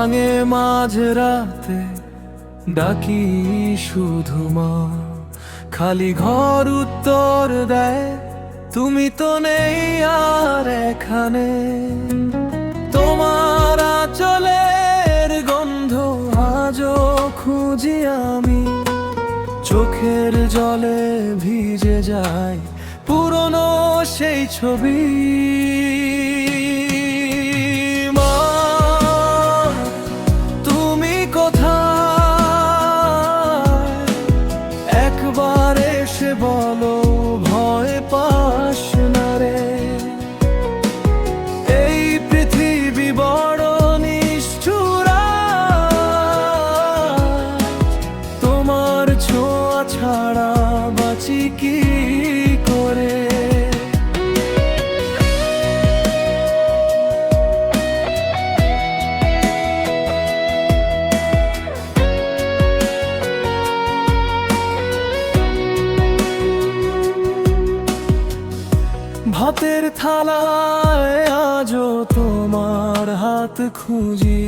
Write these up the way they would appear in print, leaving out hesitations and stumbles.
ভাঙে মাঝরাতে, ডাকি শুধু মা। খালি ঘর উত্তর দেয়, তুমি তো নেই আর এখানে। তোমার আঁচলের গন্ধ আজও খুঁজি আমি, চোখের জলে ভিজে যায় পুরনো সেই ছবি। মা, তুমি কোথায়? একবার এসে বলো, ভয় পাস না রে। এই পৃথিবী বড় নিষ্ঠুর, তোমার ছোঁয়া ছাড়া বাঁচি কি করে। ভাতের থালায় আজও তোমার হাত খুঁজি,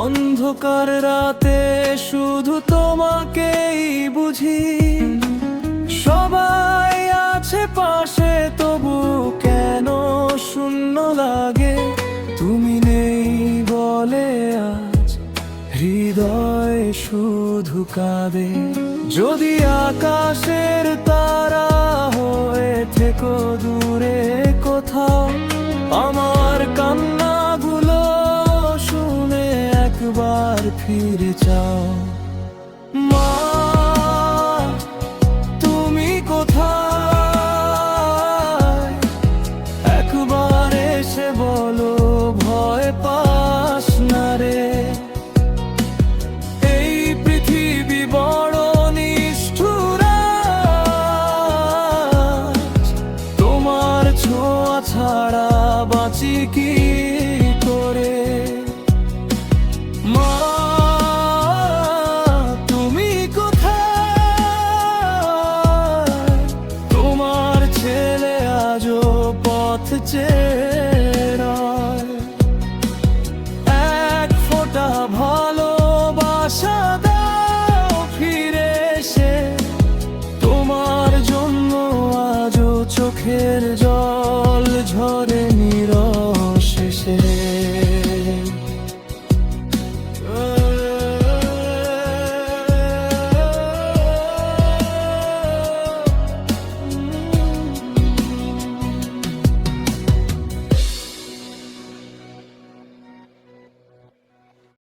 অন্ধকার রাতে শুধু তোমাকেই বুঝি। সবাই আছে পাশে, তবু কেন শূন্য লাগে। তুমি নেই বলে আজ হৃদয় শুধু কাঁদে। যদি আকাশের তারা হয়ে থেকো দূরে কোথাও, আমার কান্নাগুলো শুনে একবার ফিরে চাও।